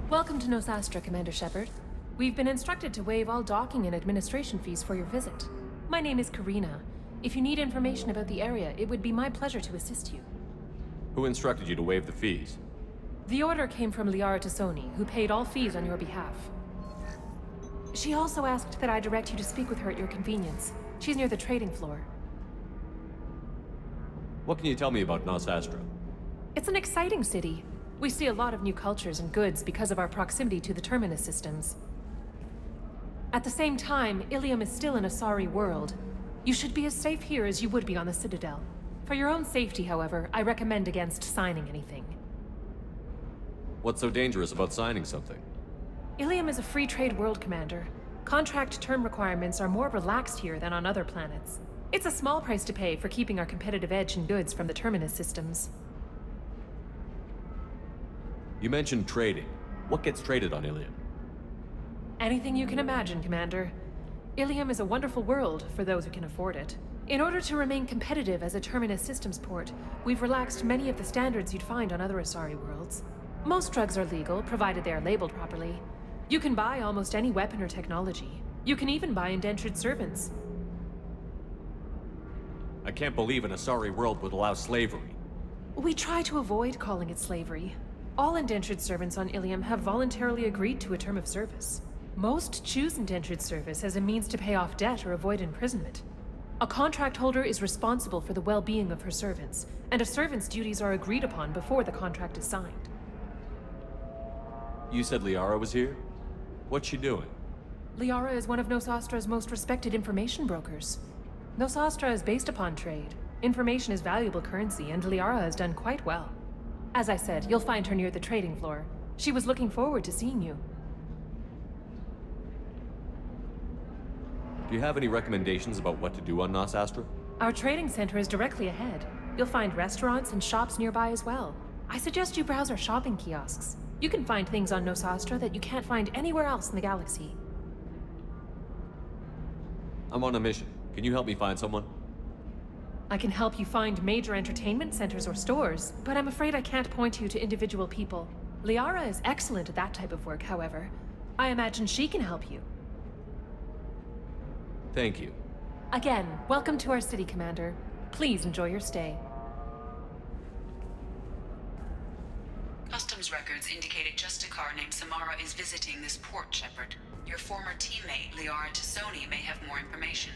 Welcome to Nosastra, Commander Shepard. We've been instructed to waive all docking and administration fees for your visit. My name is Karina. If you need information about the area, it would be my pleasure to assist you. Who instructed you to waive the fees? The order came from Liara Tassoni, who paid all fees on your behalf. She also asked that I direct you to speak with her at your convenience. She's near the trading floor. What can you tell me about Nosastra? It's an exciting city. We see a lot of new cultures and goods because of our proximity to the Terminus systems. At the same time, Ilium is still an Asari world. You should be as safe here as you would be on the Citadel. For your own safety, however, I recommend against signing anything. What's so dangerous about signing something? Ilium is a free trade world, Commander. Contract term requirements are more relaxed here than on other planets. It's a small price to pay for keeping our competitive edge in goods from the Terminus systems. You mentioned trading. What gets traded on Ilium? Anything you can imagine, Commander. Ilium is a wonderful world for those who can afford it. In order to remain competitive as a Terminus systems port, we've relaxed many of the standards you'd find on other Asari worlds. Most drugs are legal, provided they are labeled properly. You can buy almost any weapon or technology. You can even buy indentured servants. I can't believe an Asari world would allow slavery. We try to avoid calling it slavery. All indentured servants on Ilium have voluntarily agreed to a term of service. Most choose indentured service as a means to pay off debt or avoid imprisonment. A contract holder is responsible for the well-being of her servants, and a servant's duties are agreed upon before the contract is signed. You said Liara was here? What's she doing? Liara is one of Nosastra's most respected information brokers. Nosastra is based upon trade. Information is valuable currency, and Liara has done quite well. As I said, you'll find her near the trading floor. She was looking forward to seeing you. Do you have any recommendations about what to do on Nosastra? Our trading center is directly ahead. You'll find restaurants and shops nearby as well. I suggest you browse our shopping kiosks. You can find things on Nosastra that you can't find anywhere else in the galaxy. I'm on a mission. Can you help me find someone? I can help you find major entertainment centers or stores, but I'm afraid I can't point you to individual people. Liara is excellent at that type of work, however. I imagine she can help you. Thank you. Again, welcome to our city, Commander. Please enjoy your stay. Customs records indicated just a car named Samara is visiting this port, Shepard. Your former teammate, Liara Tassoni, may have more information.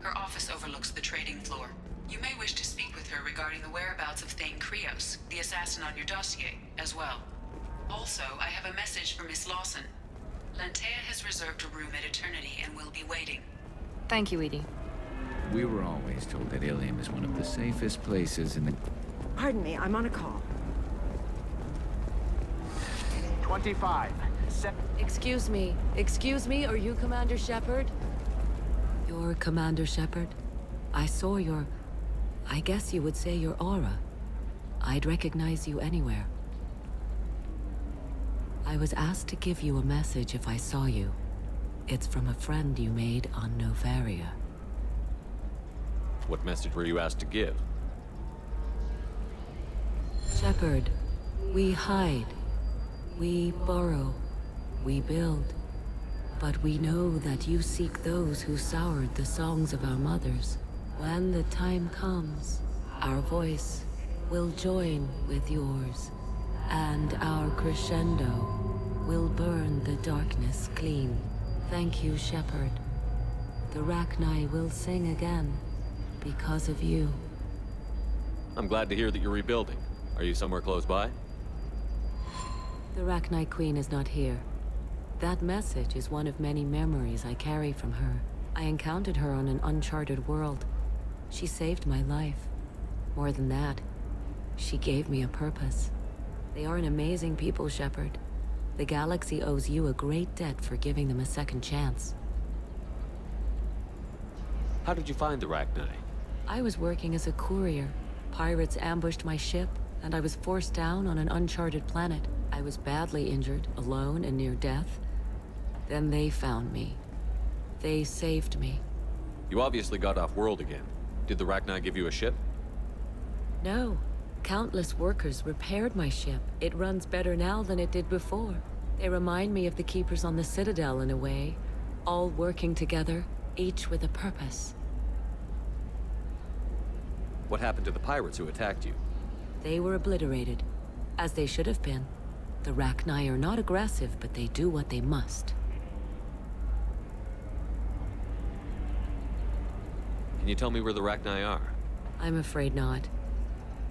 Her office overlooks the trading floor. You may wish to speak with her regarding the whereabouts of Thane Krios, the assassin on your dossier, as well. Also, I have a message for Miss Lawson. Lantea has reserved a room at Eternity and will be waiting. Thank you, Edie. We were always told that Ilium is one of the safest places in the... Pardon me, I'm on a call. 25. Excuse me, are you Commander Shepard? You're Commander Shepard? I saw your... I guess you would say your aura. I'd recognize you anywhere. I was asked to give you a message if I saw you. It's from a friend you made on Novaria. What message were you asked to give? Shepard, we hide. We borrow. We build. But we know that you seek those who soured the songs of our mothers. When the time comes, our voice will join with yours, and our crescendo will burn the darkness clean. Thank you, Shepard. The Rachni will sing again, because of you. I'm glad to hear that you're rebuilding. Are you somewhere close by? The Rachni Queen is not here. That message is one of many memories I carry from her. I encountered her on an uncharted world. She saved my life. More than that, she gave me a purpose. They are an amazing people, Shepard. The galaxy owes you a great debt for giving them a second chance. How did you find the Rachni? I was working as a courier. Pirates ambushed my ship, and I was forced down on an uncharted planet. I was badly injured, alone and near death. Then they found me. They saved me. You obviously got off world again. Did the Rachni give you a ship? No. Countless workers repaired my ship. It runs better now than it did before. They remind me of the Keepers on the Citadel in a way, all working together, each with a purpose. What happened to the pirates who attacked you? They were obliterated, as they should have been. The Rachni are not aggressive, but they do what they must. Can you tell me where the Rachni are? I'm afraid not.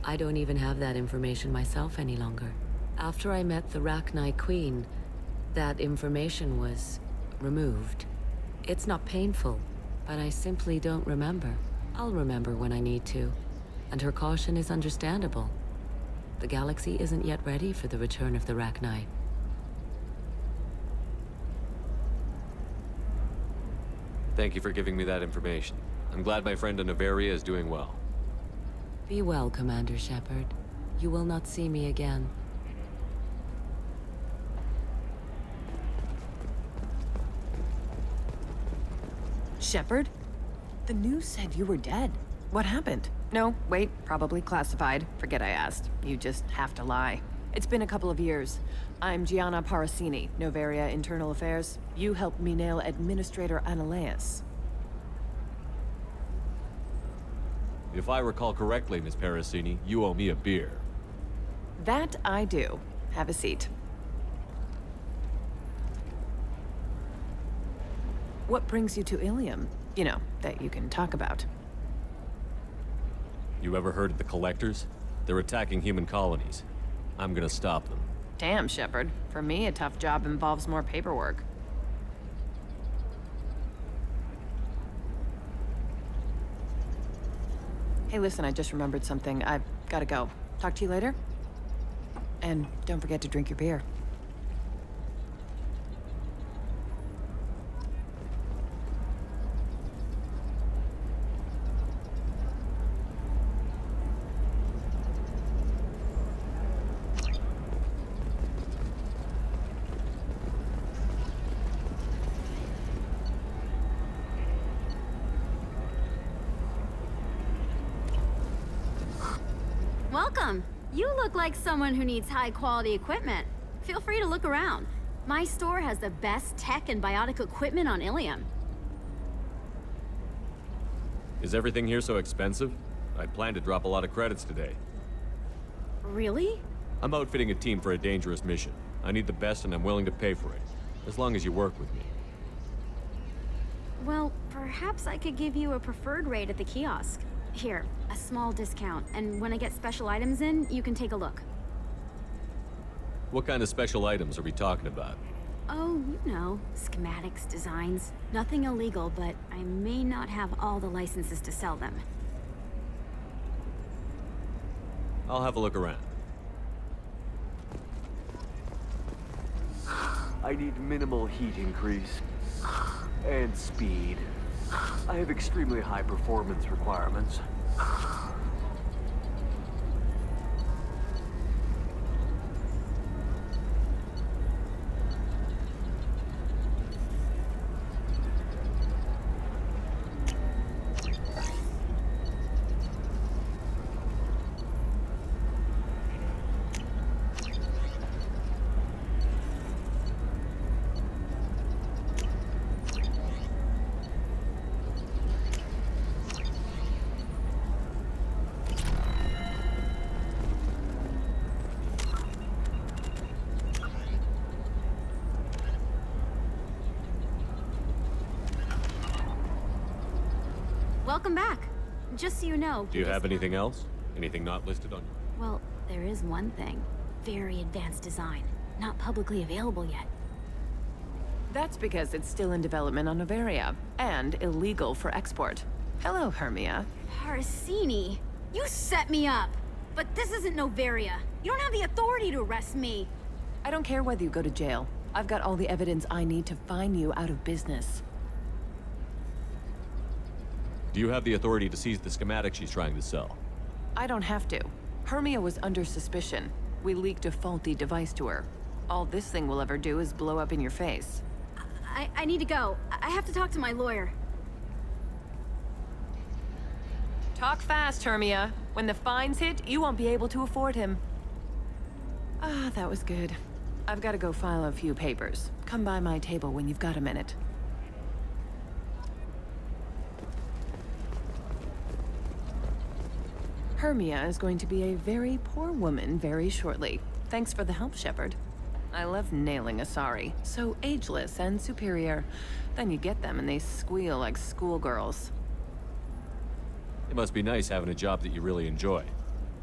I don't even have that information myself any longer. After I met the Rachni Queen, that information was removed. It's not painful, but I simply don't remember. I'll remember when I need to, and her caution is understandable. The galaxy isn't yet ready for the return of the Rachni. Thank you for giving me that information. I'm glad my friend in Nvidia is doing well. Be well, Commander Shepard. You will not see me again. Shepard? The news said you were dead. What happened? No, wait, probably classified. Forget I asked. You just have to lie. It's been a couple of years. I'm Gianna Parasini, Noveria Internal Affairs. You helped me nail Administrator Analeus. If I recall correctly, Miss Parasini, you owe me a beer. That I do. Have a seat. What brings you to Ilium? You know, that you can talk about. You ever heard of the Collectors? They're attacking human colonies. I'm gonna stop them. Damn, Shepard. For me, a tough job involves more paperwork. Hey, listen, I just remembered something. I've gotta go. Talk to you later? And don't forget to drink your beer. Welcome. You look like someone who needs high-quality equipment. Feel free to look around. My store has the best tech and biotic equipment on Ilium. Is everything here so expensive? I plan to drop a lot of credits today. Really? I'm outfitting a team for a dangerous mission. I need the best and I'm willing to pay for it. As long as you work with me. Well, perhaps I could give you a preferred rate at the kiosk. Here, a small discount, and when I get special items in, you can take a look. What kind of special items are we talking about? Oh, you know, schematics, designs. Nothing illegal, but I may not have all the licenses to sell them. I'll have a look around. I need minimal heat increase and speed. I have extremely high performance requirements. Welcome back. Just so you know... Do you have anything else? Anything not listed on your... Well, there is one thing. Very advanced design. Not publicly available yet. That's because it's still in development on Noveria, and illegal for export. Hello, Hermia. Parasini, you set me up! But this isn't Noveria. You don't have the authority to arrest me. I don't care whether you go to jail. I've got all the evidence I need to fine you out of business. Do you have the authority to seize the schematic she's trying to sell? I don't have to. Hermia was under suspicion. We leaked a faulty device to her. All this thing will ever do is blow up in your face. I need to go. I have to talk to my lawyer. Talk fast, Hermia. When the fines hit, you won't be able to afford him. Ah, that was good. I've got to go file a few papers. Come by my table when you've got a minute. Hermia is going to be a very poor woman very shortly. Thanks for the help, Shepard. I love nailing a sorry. So ageless and superior. Then you get them and they squeal like schoolgirls. It must be nice having a job that you really enjoy.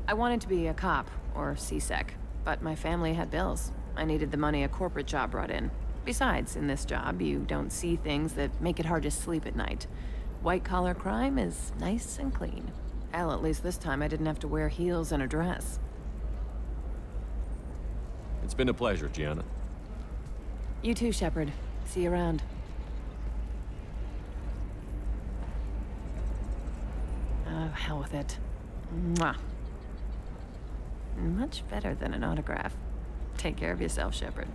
I wanted to be a cop, or CSEC, but my family had bills. I needed the money a corporate job brought in. Besides, in this job, you don't see things that make it hard to sleep at night. White-collar crime is nice and clean. Hell, at least this time I didn't have to wear heels and a dress. It's been a pleasure, Gianna. You too, Shepard. See you around. Oh, hell with it. Mwah. Much better than an autograph. Take care of yourself, Shepard.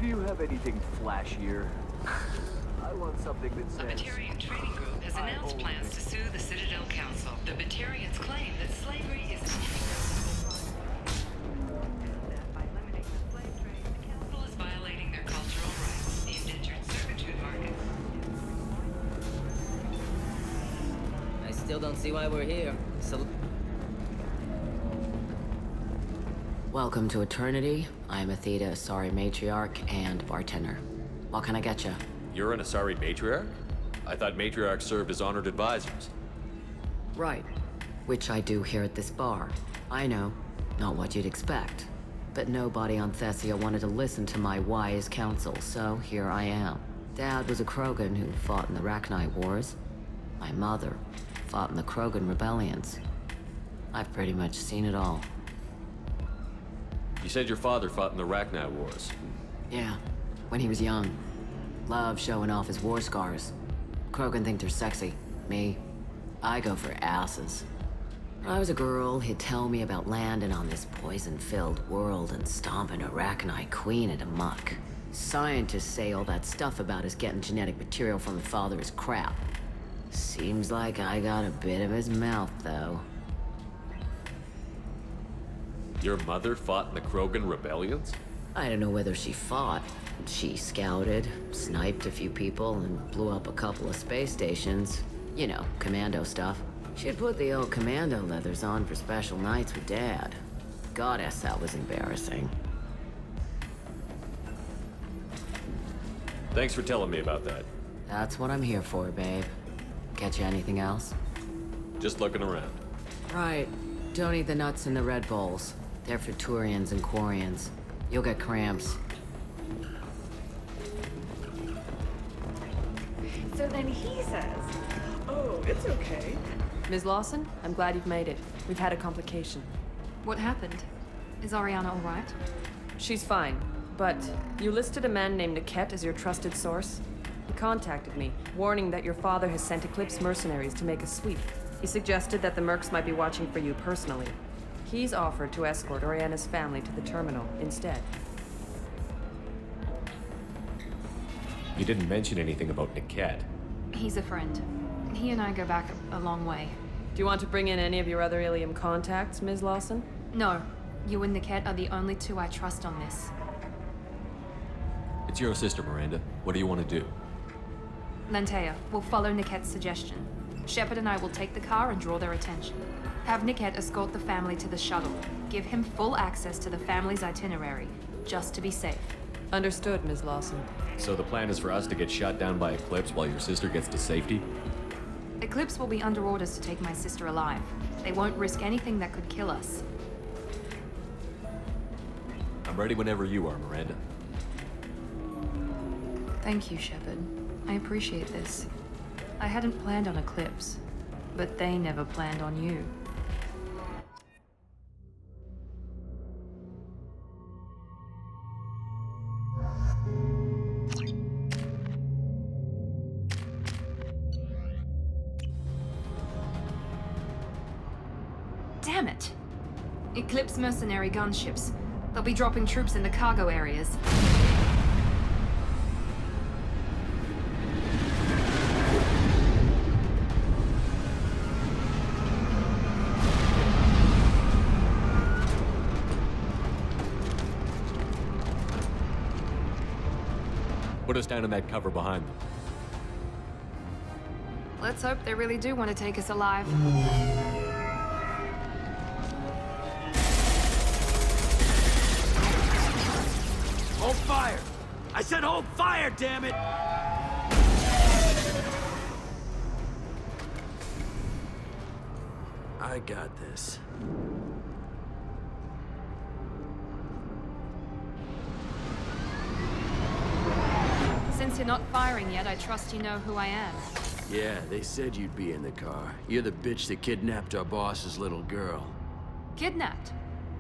Do you have anything flashier? I want something that says... A Batarian trading group has announced plans to sue the Citadel Council. The Batarians claim that slavery is by limiting the slave trade, the council is violating their cultural rights. The indentured servitude market. I still don't see why we're here. So... Welcome to Eternity. I'm Athena, Asari Matriarch and bartender. What can I get you? You're an Asari matriarch? I thought matriarchs served as honored advisors. Right. Which I do here at this bar. I know, not what you'd expect. But nobody on Thessia wanted to listen to my wise counsel, so here I am. Dad was a Krogan who fought in the Rachni Wars. My mother fought in the Krogan rebellions. I've pretty much seen it all. You said your father fought in the Rachni Wars. Yeah, when he was young. Loved showing off his war scars. Krogan think they're sexy. Me, I go for asses. When I was a girl, he'd tell me about landing on this poison-filled world and stomping a Rachni queen into muck. Scientists say all that stuff about us getting genetic material from the father is crap. Seems like I got a bit of his mouth, though. Your mother fought in the Krogan rebellions? I don't know whether she fought. She scouted, sniped a few people, and blew up a couple of space stations. You know, commando stuff. She'd put the old commando leathers on for special nights with Dad. Goddess, that was embarrassing. Thanks for telling me about that. That's what I'm here for, babe. Get you anything else? Just looking around. Right. Don't eat the nuts in the Red Bowls. They're for Turians and Quarians. You'll get cramps. So then he says, oh, it's okay. Ms. Lawson, I'm glad you've made it. We've had a complication. What happened? Is Ariana all right? She's fine, but you listed a man named Niket as your trusted source. He contacted me, warning that your father has sent Eclipse mercenaries to make a sweep. He suggested that the Mercs might be watching for you personally. He's offered to escort Oriana's family to the terminal instead. You didn't mention anything about Niket. He's a friend. He and I go back a long way. Do you want to bring in any of your other Ilium contacts, Ms. Lawson? No. You and Niket are the only two I trust on this. It's your sister, Miranda. What do you want to do? Lantea, we'll follow Niket's suggestion. Shepard and I will take the car and draw their attention. Have Niket escort the family to the shuttle. Give him full access to the family's itinerary, just to be safe. Understood, Ms. Lawson. So the plan is for us to get shot down by Eclipse while your sister gets to safety? Eclipse will be under orders to take my sister alive. They won't risk anything that could kill us. I'm ready whenever you are, Miranda. Thank you, Shepard. I appreciate this. I hadn't planned on Eclipse, but they never planned on you. Damn it! Eclipse mercenary gunships. They'll be dropping troops in the cargo areas. us down in that cover behind them. Let's hope they really do want to take us alive. Hold fire! I said hold fire, damn it! I got this. Since you're not firing yet, I trust you know who I am. Yeah, they said you'd be in the car. You're the bitch that kidnapped our boss's little girl. Kidnapped?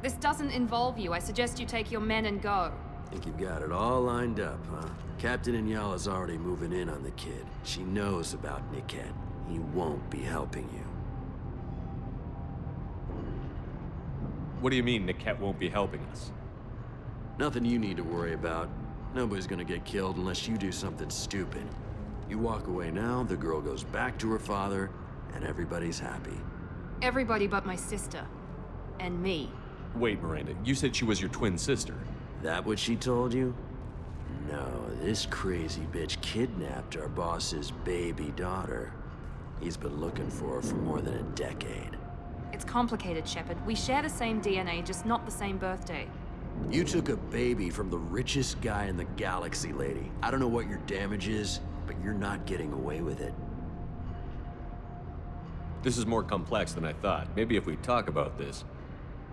This doesn't involve you. I suggest you take your men and go. Think you've got it all lined up, huh? Captain Inyala's already moving in on the kid. She knows about Niket. He won't be helping you. What do you mean Niket won't be helping us? Nothing you need to worry about. Nobody's gonna get killed unless you do something stupid. You walk away now, the girl goes back to her father, and everybody's happy. Everybody but my sister. And me. Wait, Miranda, you said she was your twin sister. That what she told you? No, this crazy bitch kidnapped our boss's baby daughter. He's been looking for her for more than a decade. It's complicated, Shepard. We share the same DNA, just not the same birthday. You took a baby from the richest guy in the galaxy, lady. I don't know what your damage is, but you're not getting away with it. This is more complex than I thought. Maybe if we talk about this.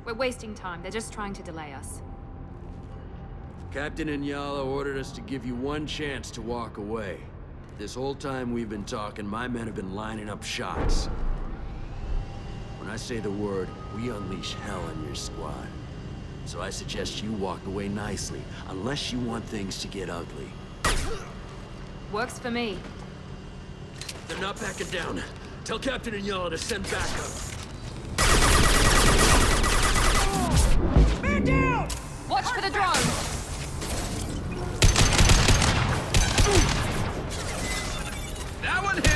We're wasting time. They're just trying to delay us. Captain Inyala ordered us to give you one chance to walk away. This whole time we've been talking, my men have been lining up shots. When I say the word, we unleash hell on your squad. So I suggest you walk away nicely, unless you want things to get ugly. Works for me. They're not backing down. Tell Captain Inyala to send backup. Man down! Watch for the drone! That one hit!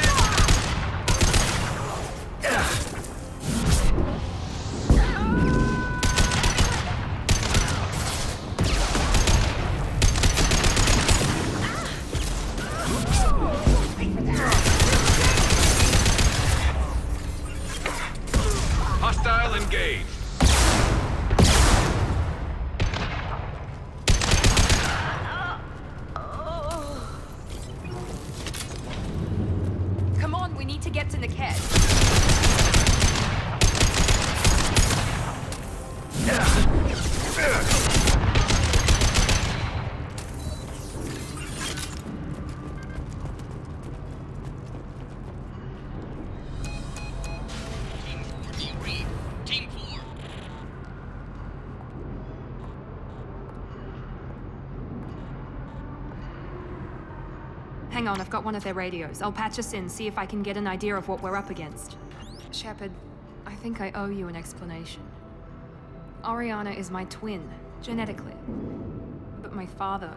Hostile engaged. Come on, we need to get to Niket. Hang on, I've got one of their radios. I'll patch us in, see if I can get an idea of what we're up against. Shepard, I think I owe you an explanation. Oriana is my twin, genetically. But my father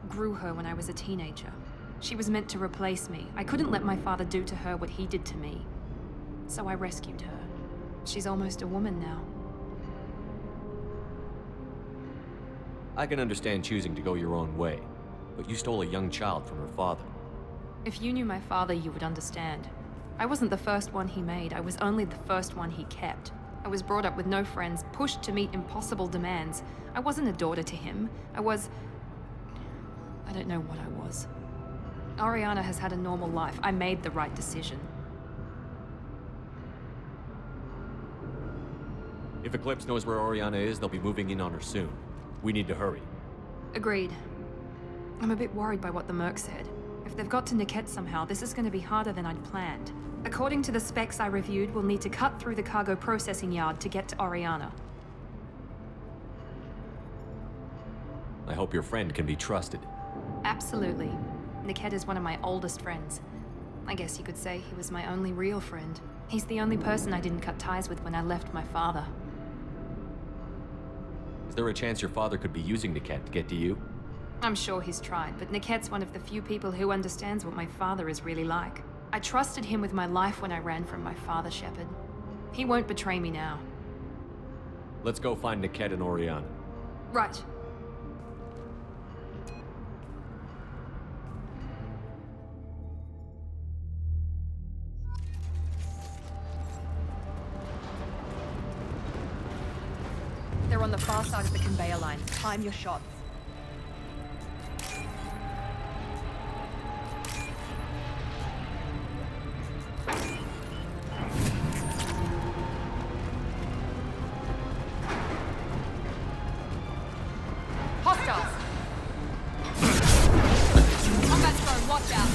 grew her when I was a teenager. She was meant to replace me. I couldn't let my father do to her what he did to me. So I rescued her. She's almost a woman now. I can understand choosing to go your own way, but you stole a young child from her father. If you knew my father, you would understand. I wasn't the first one he made. I was only the first one he kept. I was brought up with no friends, pushed to meet impossible demands. I wasn't a daughter to him. I don't know what I was. Oriana has had a normal life. I made the right decision. If Eclipse knows where Oriana is, they'll be moving in on her soon. We need to hurry. Agreed. I'm a bit worried by what the Merc said. If they've got to Niket somehow, this is going to be harder than I'd planned. According to the specs I reviewed, we'll need to cut through the cargo processing yard to get to Oriana. I hope your friend can be trusted. Absolutely. Niket is one of my oldest friends. I guess you could say he was my only real friend. He's the only person I didn't cut ties with when I left my father. Is there a chance your father could be using Niket to get to you? I'm sure he's tried, but Niket's one of the few people who understands what my father is really like. I trusted him with my life when I ran from my father, Shepard. He won't betray me now. Let's go find Niket and Oriana. Right. on the far side of the conveyor line. Time your shots. Hostiles! Combat drone, watch out!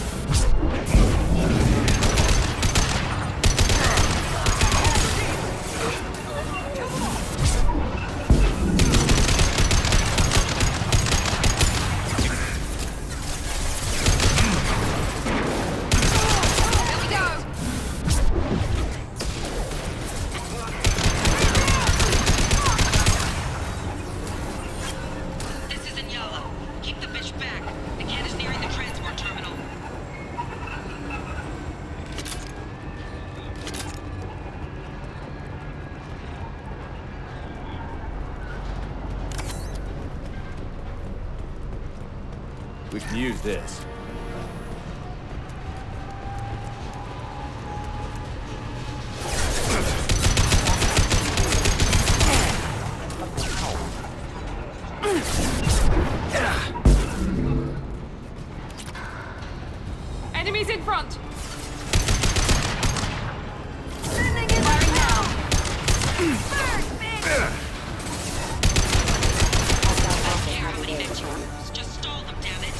We can use this. Enemies in front! Sending in firing now! First, bitch! Just stall them, damn it.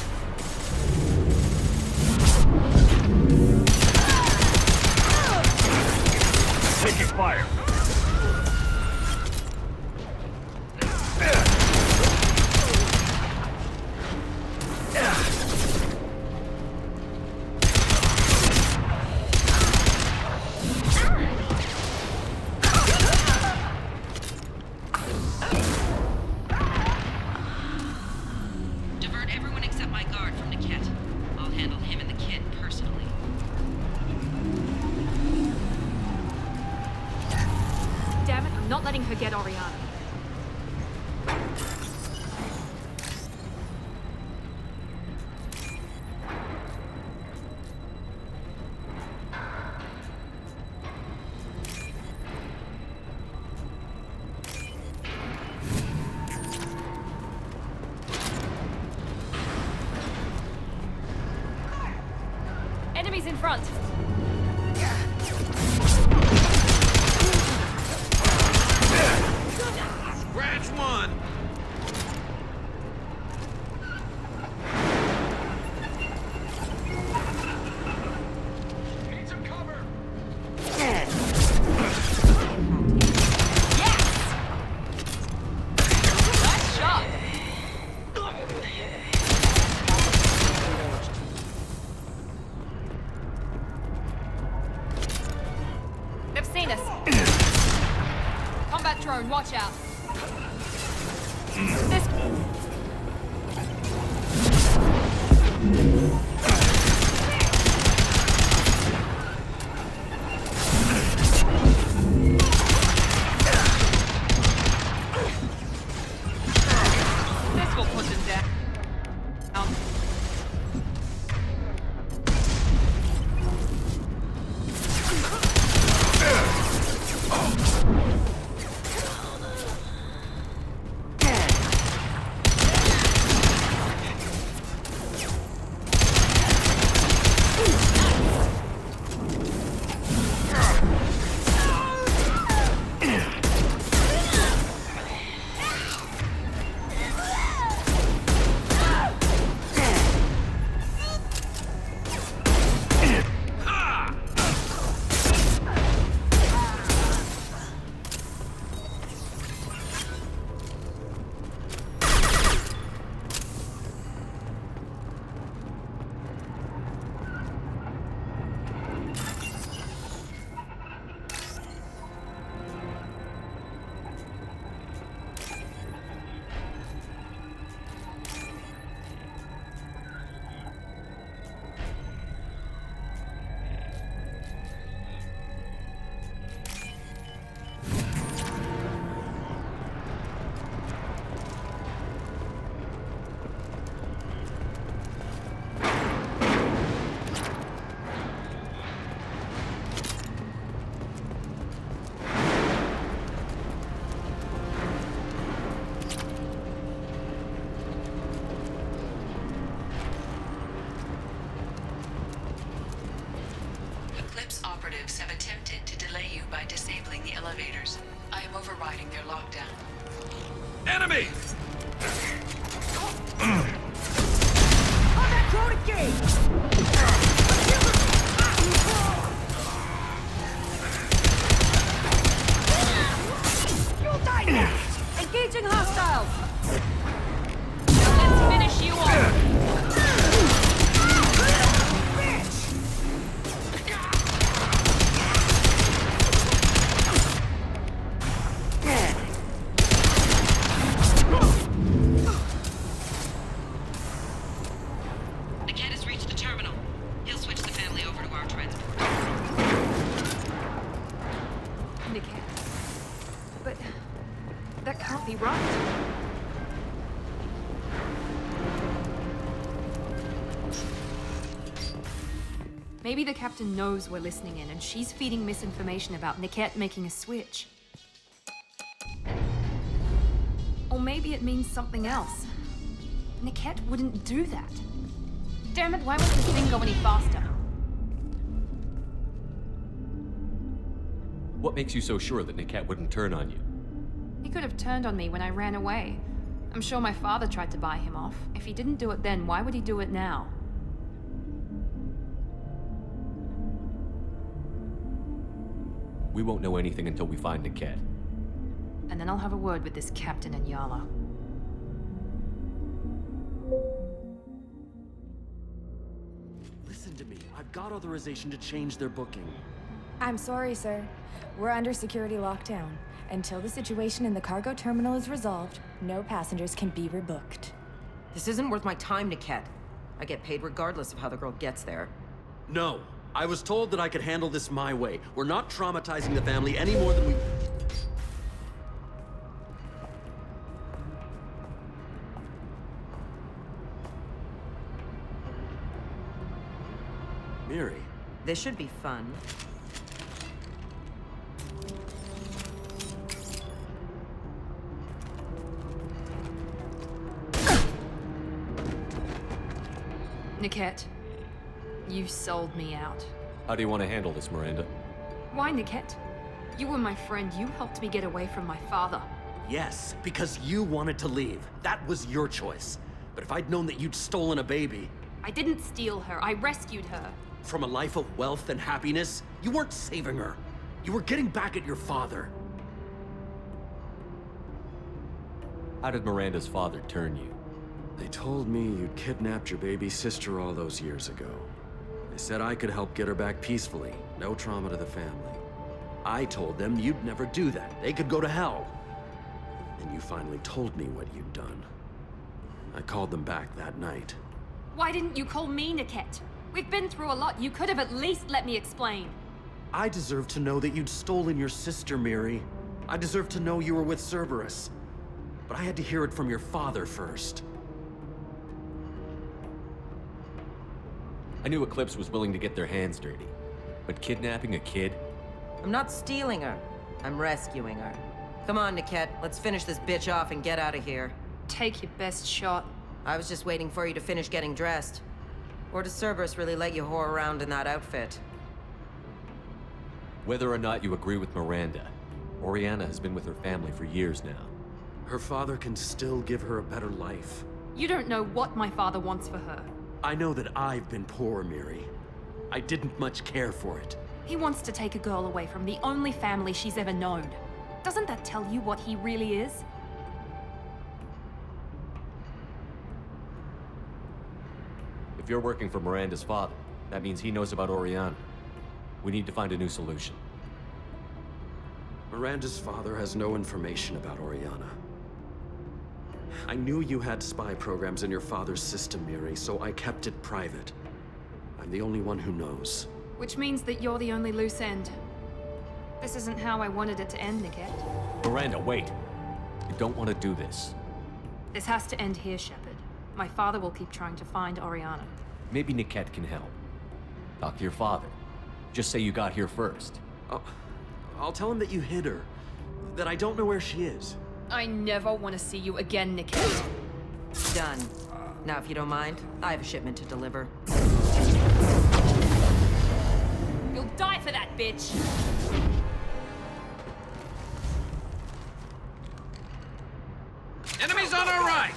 Taking fire. Divert everyone except my guard from Niket. I'll handle him and the kid personally. Damn it, I'm not letting her get Oriana. Enemies in front! Scratch one. Need some cover. Nice shot! They've seen us. Combat drone, watch out. This... This will put them down. Eclipse operatives have attempted to delay you by disabling the elevators. I am overriding their lockdown. Enemy! On that crowded gate! You'll die now! Engaging hostiles! Now let's finish you off! Maybe the captain knows we're listening in, and she's feeding misinformation about Niket making a switch. Or maybe it means something else. Niket wouldn't do that. Damn it, why won't this thing go any faster? What makes you so sure that Niket wouldn't turn on you? He could have turned on me when I ran away. I'm sure my father tried to buy him off. If he didn't do it then, why would he do it now? We won't know anything until we find Niket. And then I'll have a word with this captain and Yala. Listen to me. I've got authorization to change their booking. I'm sorry, sir. We're under security lockdown. Until the situation in the cargo terminal is resolved, no passengers can be rebooked. This isn't worth my time, Niket. I get paid regardless of how the girl gets there. No. I was told that I could handle this my way. We're not traumatizing the family any more than we... Miri. This should be fun. Niket, you sold me out. How do you want to handle this, Miranda? Why, Niket? You were my friend. You helped me get away from my father. Yes, because you wanted to leave. That was your choice. But if I'd known that you'd stolen a baby... I didn't steal her. I rescued her. From a life of wealth and happiness, you weren't saving her. You were getting back at your father. How did Miranda's father turn you? They told me you'd kidnapped your baby sister all those years ago. They said I could help get her back peacefully. No trauma to the family. I told them you'd never do that. They could go to hell. And you finally told me what you'd done. I called them back that night. Why didn't you call me, Niket? We've been through a lot. You could have at least let me explain. I deserve to know that you'd stolen your sister, Miri. I deserve to know you were with Cerberus. But I had to hear it from your father first. I knew Eclipse was willing to get their hands dirty. But kidnapping a kid? I'm not stealing her. I'm rescuing her. Come on, Niket. Let's finish this bitch off and get out of here. Take your best shot. I was just waiting for you to finish getting dressed. Or does Cerberus really let you whore around in that outfit? Whether or not you agree with Miranda, Oriana has been with her family for years now. Her father can still give her a better life. You don't know what my father wants for her. I know that I've been poor, Miri. I didn't much care for it. He wants to take a girl away from the only family she's ever known. Doesn't that tell you what he really is? If you're working for Miranda's father, that means he knows about Oriana. We need to find a new solution. Miranda's father has no information about Oriana. I knew you had spy programs in your father's system, Miri, so I kept it private. I'm the only one who knows. Which means that you're the only loose end. This isn't how I wanted it to end, Niket. Miranda, wait! You don't want to do this. This has to end here, Shepard. My father will keep trying to find Oriana. Maybe Niket can help. Talk to your father. Just say you got here first. I'll tell him that you hid her. That I don't know where she is. I never want to see you again, Niket. Done. Now, if you don't mind, I have a shipment to deliver. You'll die bitch! Enemies on our right!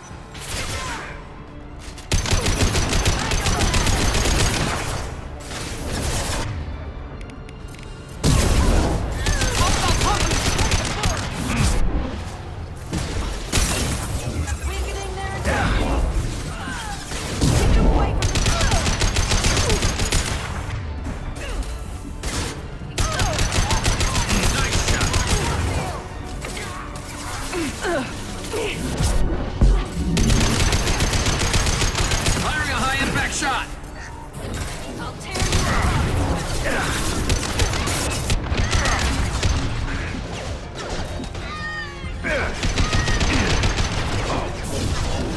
Firing a high-impact shot! I'll tear you!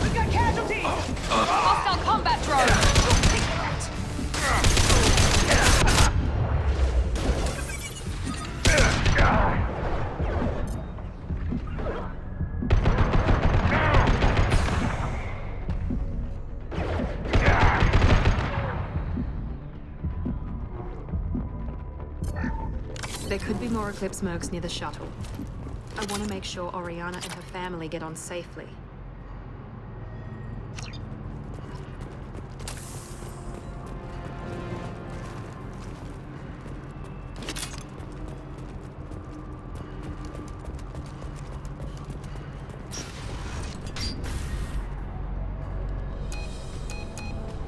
We've got casualties! Hostile combat drone! There could be more Eclipse mercs near the shuttle. I want to make sure Oriana and her family get on safely.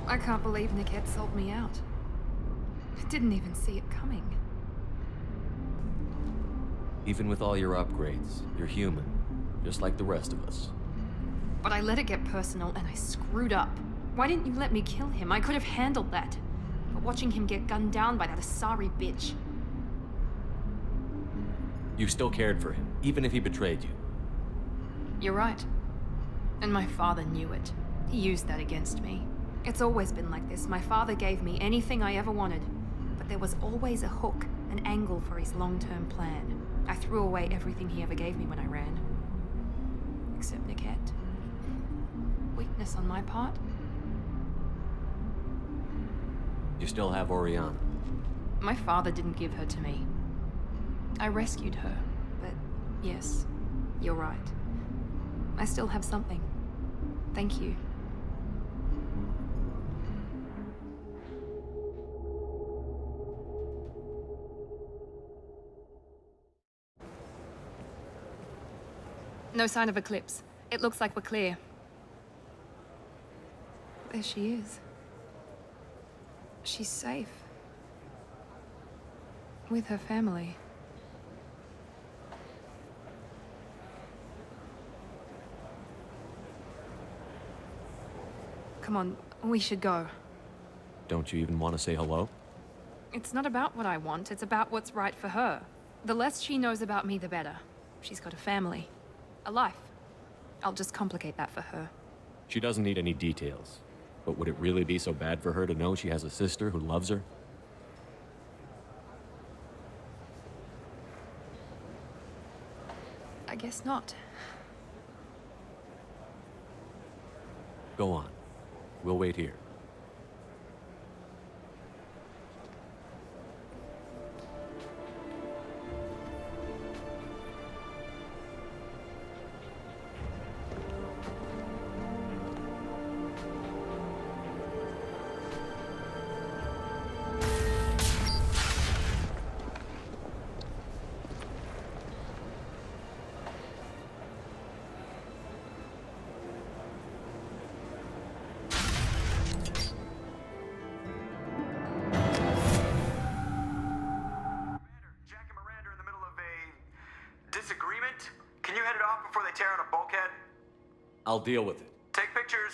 I can't believe Niket sold me out. I didn't even see it coming. Even with all your upgrades, you're human, just like the rest of us. But I let it get personal and I screwed up. Why didn't you let me kill him? I could have handled that. But watching him get gunned down by that Asari bitch. You still cared for him, even if he betrayed you. You're right. And my father knew it. He used that against me. It's always been like this. My father gave me anything I ever wanted. But there was always a hook, an angle for his long-term plan. I threw away everything he ever gave me when I ran. Except Niket. Weakness on my part. You still have Oriana. My father didn't give her to me. I rescued her, but yes, you're right. I still have something. Thank you. No sign of Eclipse. It looks like we're clear. There she is. She's safe. With her family. Come on, we should go. Don't you even want to say hello? It's not about what I want, it's about what's right for her. The less she knows about me, the better. She's got a family. A life. I'll just complicate that for her. She doesn't need any details. But would it really be so bad for her to know she has a sister who loves her? I guess not. Go on. We'll wait here. I'll deal with it. Take pictures.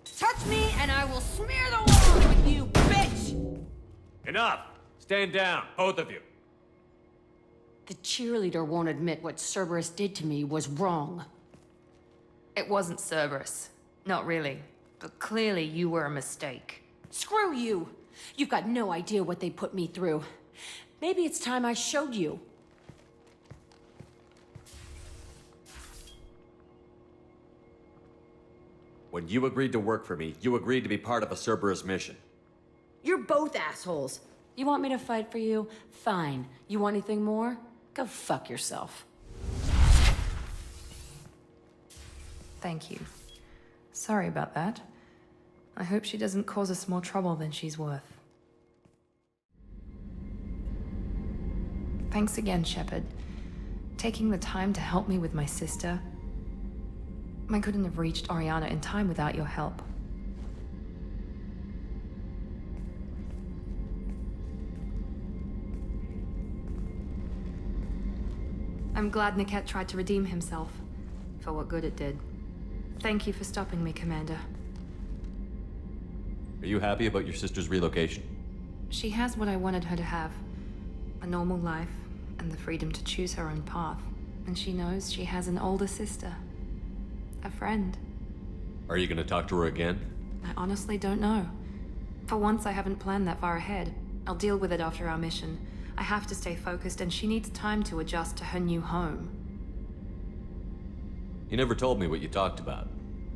Touch me and I will smear the walls with you, bitch! Enough! Stand down, both of you. The cheerleader won't admit what Cerberus did to me was wrong. It wasn't Cerberus. Not really. But clearly you were a mistake. Screw you! You've got no idea what they put me through. Maybe it's time I showed you. When you agreed to work for me, you agreed to be part of a Cerberus mission. You're both assholes. You want me to fight for you? Fine. You want anything more? Go fuck yourself. Thank you. Sorry about that. I hope she doesn't cause us more trouble than she's worth. Thanks again, Shepard. Taking the time to help me with my sister. I couldn't have reached Oriana in time without your help. I'm glad Niket tried to redeem himself, for what good it did. Thank you for stopping me, Commander. Are you happy about your sister's relocation? She has what I wanted her to have. A normal life, and the freedom to choose her own path. And she knows she has an older sister. A friend. Are you gonna talk to her again? I honestly don't know. For once, I haven't planned that far ahead. I'll deal with it after our mission. I have to stay focused, and she needs time to adjust to her new home. You never told me what you talked about.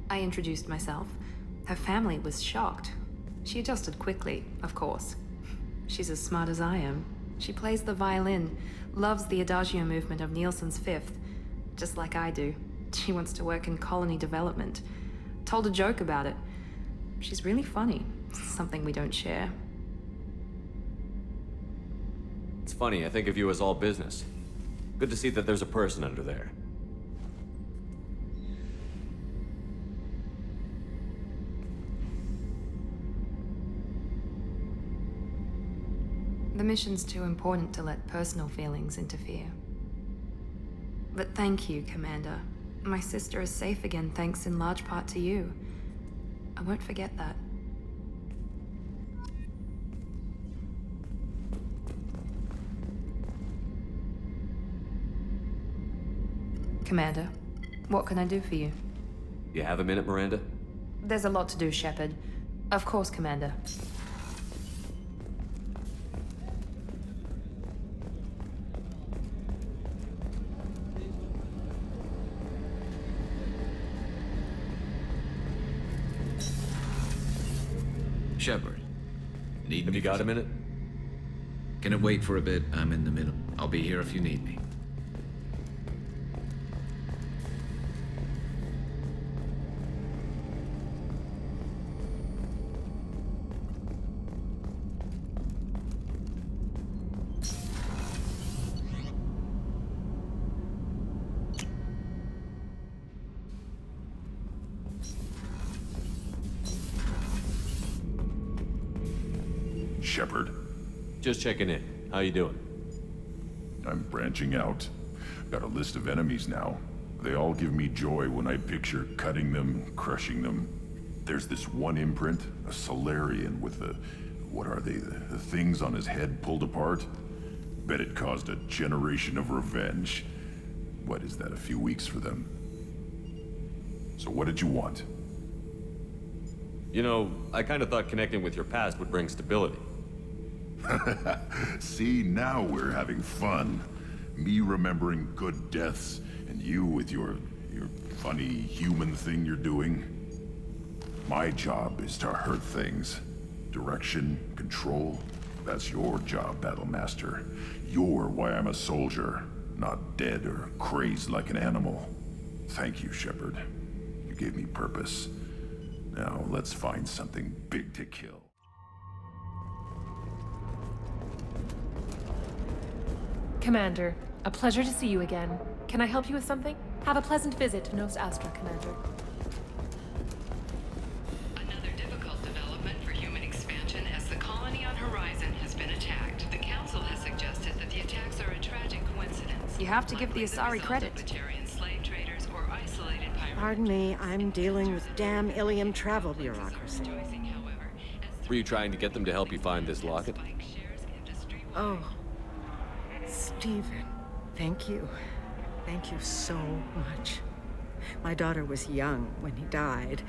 I introduced myself. Her family was shocked. She adjusted quickly, of course. She's as smart as I am. She plays the violin, loves the Adagio movement of Nielsen's Fifth, just like I do. She wants to work in colony development. Told a joke about it. She's really funny, something we don't share. It's funny, I think of you as all business. Good to see that there's a person under there. The mission's too important to let personal feelings interfere. But thank you, Commander. My sister is safe again thanks in large part to you. I won't forget that. Commander, what can I do for you? You have a minute, Miranda? There's a lot to do, Shepard. Of course, Commander. Shepard, Have you got a minute? Can it wait for a bit? I'm in the middle. I'll be here if you need me. Shepard. Just checking in. How you doing? I'm branching out. Got a list of enemies now. They all give me joy when I picture cutting them, crushing them. There's this one imprint, a Solarian with the... what are they? The things on his head pulled apart? Bet it caused a generation of revenge. What is that, a few weeks for them? So what did you want? You know, I kind of thought connecting with your past would bring stability. See, now we're having fun. Me remembering good deaths, and you with your funny human thing you're doing. My job is to hurt things. Direction, control, that's your job, Battlemaster. You're why I'm a soldier, not dead or crazed like an animal. Thank you, Shepard. You gave me purpose. Now, let's find something big to kill. Commander, a pleasure to see you again. Can I help you with something? Have a pleasant visit to Nos Astra, Commander. Another difficult development for human expansion as the colony on Horizon has been attacked. The Council has suggested that the attacks are a tragic coincidence. You have to give the Asari credit. Slave traders or isolated pirates. Pardon me, I'm dealing with damn Ilium travel bureaucracy. Were you trying to get them to help you find this locket? Oh, Stephen, thank you. Thank you so much. My daughter was young when he died.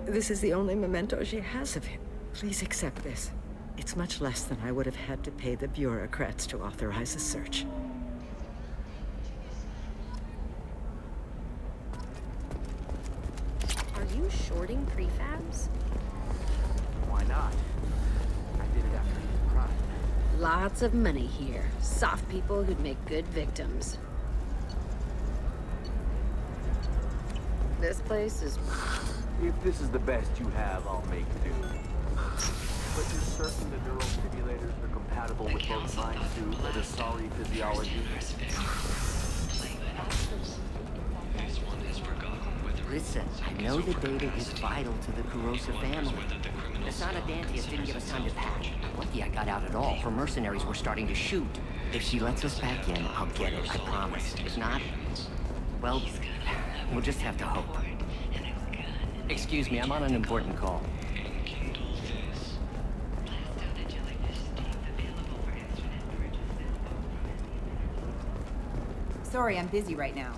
This is the only memento she has of him. Please accept this. It's much less than I would have had to pay the bureaucrats to authorize a search. Are you shorting prefabs? Why not? I Lots of money here. Soft people who'd make good victims. This place is... If this is the best you have, I'll make do. But you're certain the neural stimulators are compatible with both mine too, and a sorry physiology? Listen, I know the data is vital to the Corsair family. The SATA Dantius didn't give us time to pack. Lucky I got out at all. Her mercenaries were starting to shoot. If she lets us back in, I'll get it, I promise. If not, well, we'll just have to hope. Excuse me, I'm on an important call. Sorry, I'm busy right now.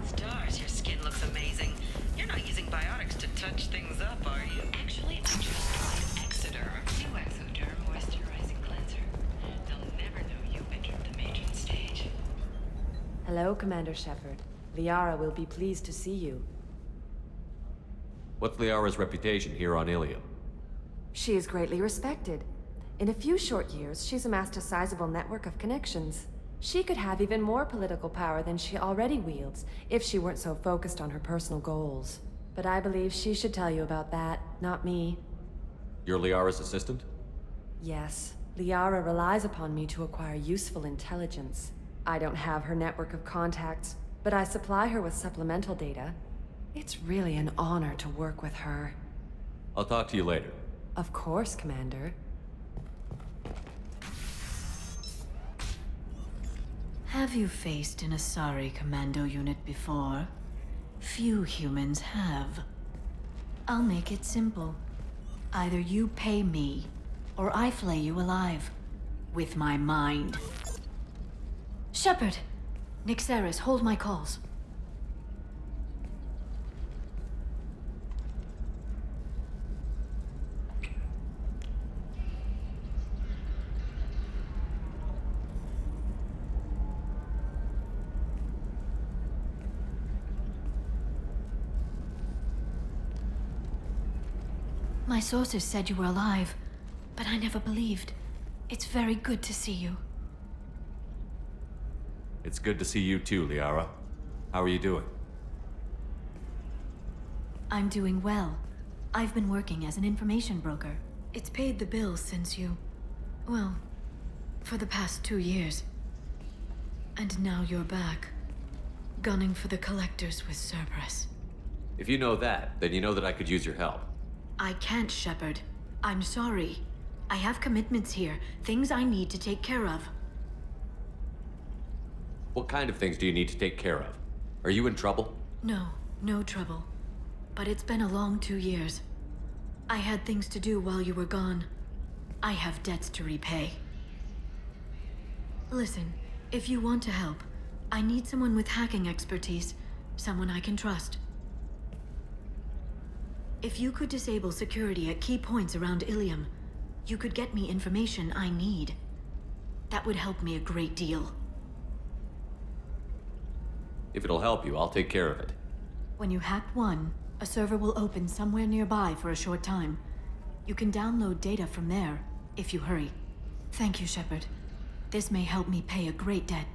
Stars, your skin looks amazing. You're not using biotics to touch things up, are you? Actually, I just tried Exoderm. New Exoderm moisturizing cleanser. They'll never know you entered the matron stage. Hello, Commander Shepard. Liara will be pleased to see you. What's Liara's reputation here on Ilium? She is greatly respected. In a few short years, she's amassed a sizable network of connections. She could have even more political power than she already wields, if she weren't so focused on her personal goals. But I believe she should tell you about that, not me. You're Liara's assistant? Yes, Liara relies upon me to acquire useful intelligence. I don't have her network of contacts, but I supply her with supplemental data. It's really an honor to work with her. I'll talk to you later. Of course, Commander. Have you faced an Asari commando unit before? Few humans have. I'll make it simple. Either you pay me, or I flay you alive. With my mind. Shepard! Nixeris, hold my calls. My sources said you were alive, but I never believed. It's very good to see you. It's good to see you too, Liara. How are you doing? I'm doing well. I've been working as an information broker. It's paid the bills since you... well, for the past 2 years. And now you're back, gunning for the collectors with Cerberus. If you know that, then you know that I could use your help. I can't, Shepard. I'm sorry. I have commitments here, things I need to take care of. What kind of things do you need to take care of? Are you in trouble? No, no trouble. But it's been a long 2 years. I had things to do while you were gone. I have debts to repay. Listen, if you want to help, I need someone with hacking expertise. Someone I can trust. If you could disable security at key points around Ilium, you could get me information I need. That would help me a great deal. If it'll help you, I'll take care of it. When you hack one, a server will open somewhere nearby for a short time. You can download data from there, if you hurry. Thank you, Shepard. This may help me pay a great debt.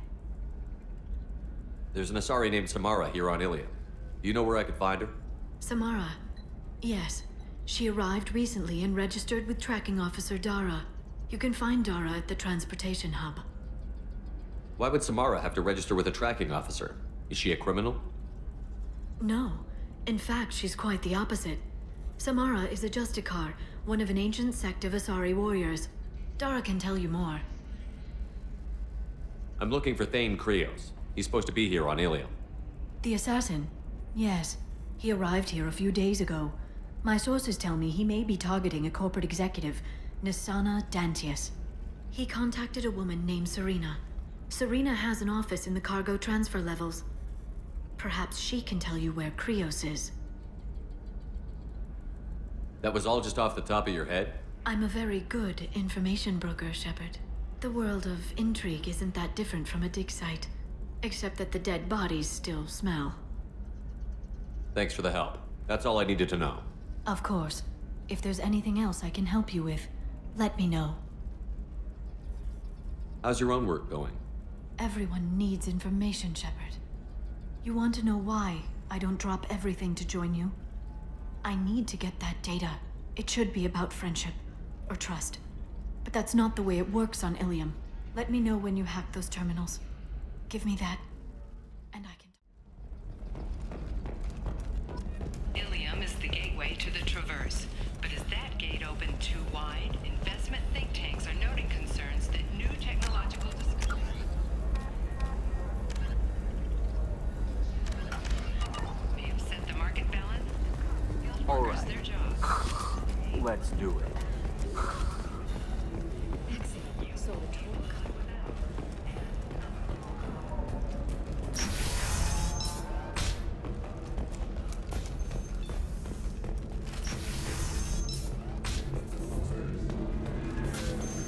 There's an Asari named Samara here on Ilium. Do you know where I could find her? Samara. Yes. She arrived recently and registered with Tracking Officer Dara. You can find Dara at the transportation hub. Why would Samara have to register with a tracking officer? Is she a criminal? No. In fact, she's quite the opposite. Samara is a Justicar, one of an ancient sect of Asari warriors. Dara can tell you more. I'm looking for Thane Krios. He's supposed to be here on Ilium. The assassin? Yes. He arrived here a few days ago. My sources tell me he may be targeting a corporate executive, Nisana Dantius. He contacted a woman named Serena. Serena has an office in the cargo transfer levels. Perhaps she can tell you where Krios is. That was all just off the top of your head? I'm a very good information broker, Shepard. The world of intrigue isn't that different from a dig site, except that the dead bodies still smell. Thanks for the help. That's all I needed to know. Of course. If there's anything else I can help you with, let me know. How's your own work going? Everyone needs information, Shepard. You want to know why I don't drop everything to join you? I need to get that data. It should be about friendship or trust. But that's not the way it works on Ilium. Let me know when you hack those terminals. Give me that, and I can... Ilium is the gateway to the Traverse. But is that gate open too wide? Investment think tanks are noting concerns that new technological discoveries may have set the market balance. Field All workers right. their jobs. Let's do it.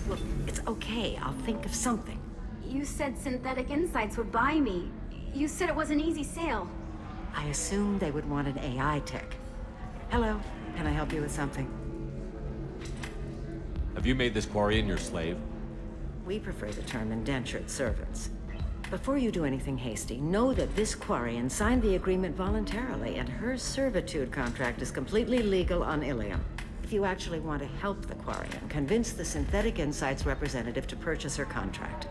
Look, it's okay. I'll think of something. You said Synthetic Insights would buy me. You said it was an easy sale. I assumed they would want an AI tech. Hello, can I help you with something? Have you made this Quarian your slave? We prefer the term indentured servants. Before you do anything hasty, know that this Quarian signed the agreement voluntarily, and her servitude contract is completely legal on Ilium. If you actually want to help the Quarian, convince the Synthetic Insights representative to purchase her contract.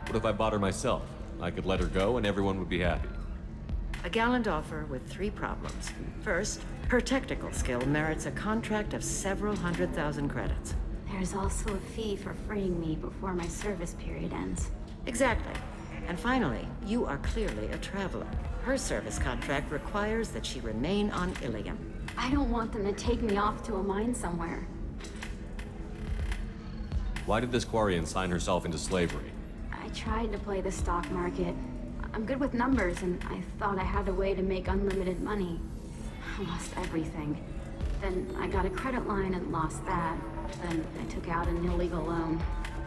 What if I bought her myself? I could let her go and everyone would be happy. A gallant offer with 3 problems. First, her technical skill merits a contract of several 100,000 credits. There's also a fee for freeing me before my service period ends. Exactly. And finally, you are clearly a traveler. Her service contract requires that she remain on Ilium. I don't want them to take me off to a mine somewhere. Why did this Quarian sign herself into slavery? I tried to play the stock market. I'm good with numbers, and I thought I had a way to make unlimited money. I lost everything. Then I got a credit line and lost that. Then I took out an illegal loan.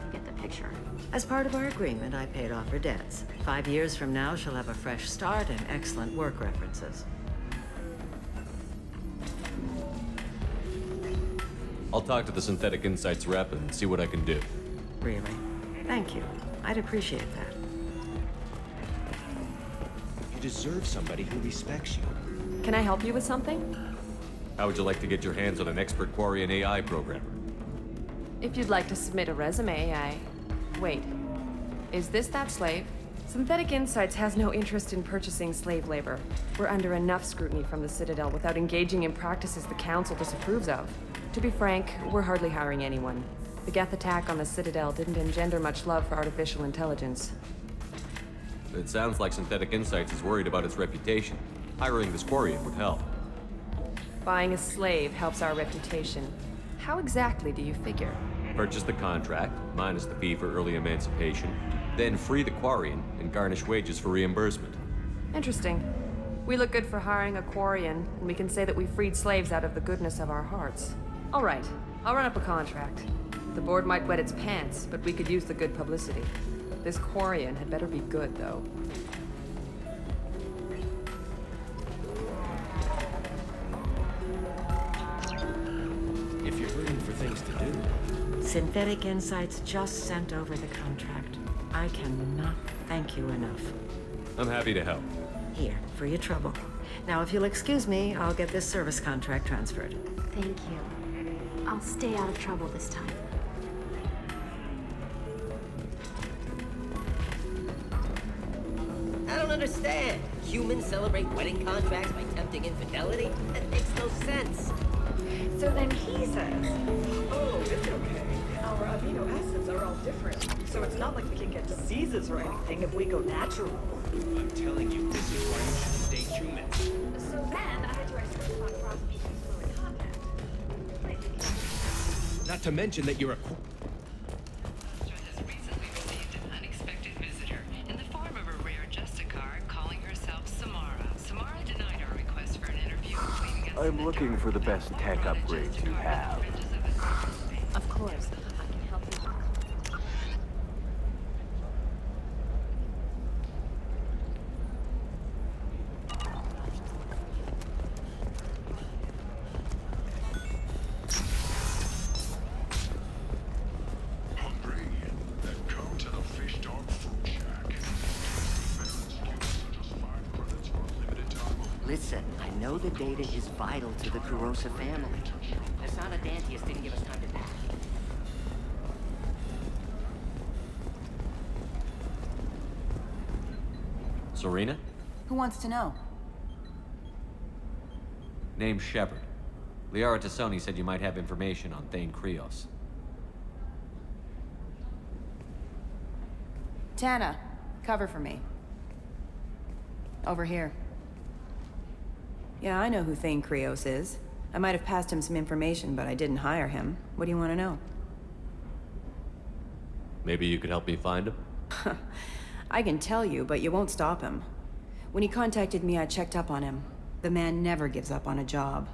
You get the picture. As part of our agreement, I paid off her debts. 5 years from now, she'll have a fresh start and excellent work references. I'll talk to the Synthetic Insights rep and see what I can do. Really? Thank you. I'd appreciate that. You deserve somebody who respects you. Can I help you with something? How would you like to get your hands on an expert Quarian AI programmer? If you'd like to submit a resume, Wait. Is this that slave? Synthetic Insights has no interest in purchasing slave labor. We're under enough scrutiny from the Citadel without engaging in practices the Council disapproves of. To be frank, we're hardly hiring anyone. The Geth attack on the Citadel didn't engender much love for artificial intelligence. It sounds like Synthetic Insights is worried about its reputation. Hiring this Quarian would help. Buying a slave helps our reputation. How exactly do you figure? Purchase the contract, minus the fee for early emancipation, then free the Quarian and garnish wages for reimbursement. Interesting. We look good for hiring a Quarian, and we can say that we freed slaves out of the goodness of our hearts. All right, I'll run up a contract. The board might wet its pants, but we could use the good publicity. This Quarian had better be good, though. If you're hurting for things to do. Synthetic Insights just sent over the contract. I cannot thank you enough. I'm happy to help. Here, for your trouble. Now, if you'll excuse me, I'll get this service contract transferred. Thank you. I'll stay out of trouble this time. I don't understand. Humans celebrate wedding contracts by tempting infidelity? That makes no sense. So then he says, oh, it's okay. Our amino acids are all different. So it's not like we can get diseases or anything if we go natural. I'm telling you, this is why you shouldn't date humans. So then I had to research about cross-species fluid contact. Not to mention that you're a has recently received an unexpected visitor in the form of a rare Justicar calling herself Samara. Samara denied our request for an interview, leaving us I'm looking looking for the best tech upgrades you have. Of course. I can help you. Listen, I know the data is vital to the Corsair family. The SSD₁ didn't give us time to pack. Serena? Who wants to know? Name's Shepard. VIII said you might have information on Thane Krios. Tana, cover for me. Over here. Yeah, I know who Thane Krios is. I might have passed him some information, but I didn't hire him. What do you want to know? Maybe you could help me find him? I can tell you, but you won't stop him. When he contacted me, I checked up on him. The man never gives up on a job.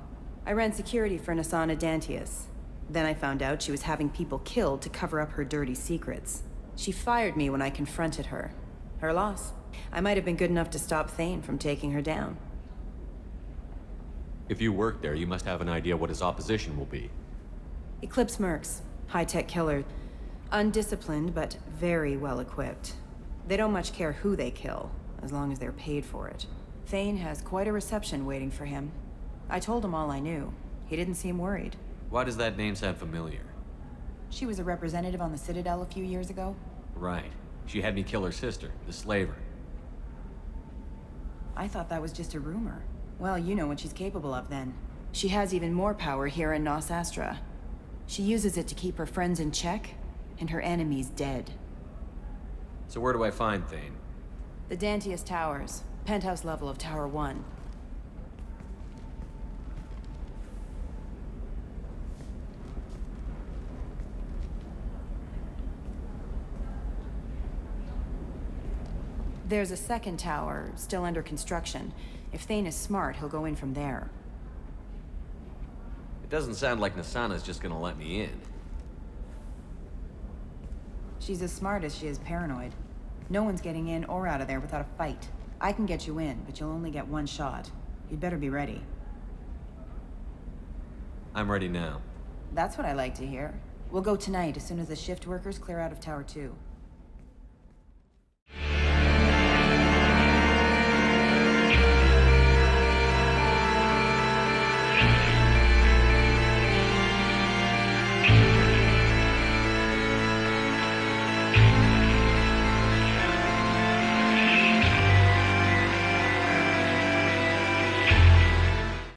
I ran security for Nasana Dantius. Then I found out she was having people killed to cover up her dirty secrets. She fired me when I confronted her. Her loss. I might have been good enough to stop Thane from taking her down. If you work there, you must have an idea what his opposition will be. Eclipse mercs. High-tech killer. Undisciplined, but very well-equipped. They don't much care who they kill, as long as they're paid for it. Thane has quite a reception waiting for him. I told him all I knew. He didn't seem worried. Why does that name sound familiar? She was a representative on the Citadel a few years ago. Right. She had me kill her sister, the slaver. I thought that was just a rumor. Well, you know what she's capable of then. She has even more power here in Nos Astra. She uses it to keep her friends in check, and her enemies dead. So where do I find Thane? The Dantius Towers. Penthouse level of Tower 1. There's a second tower, still under construction. If Thane is smart, he'll go in from there. It doesn't sound like Nasana's just gonna let me in. She's as smart as she is paranoid. No one's getting in or out of there without a fight. I can get you in, but you'll only get one shot. You'd better be ready. I'm ready now. That's what I like to hear. We'll go tonight as soon as the shift workers clear out of Tower 2.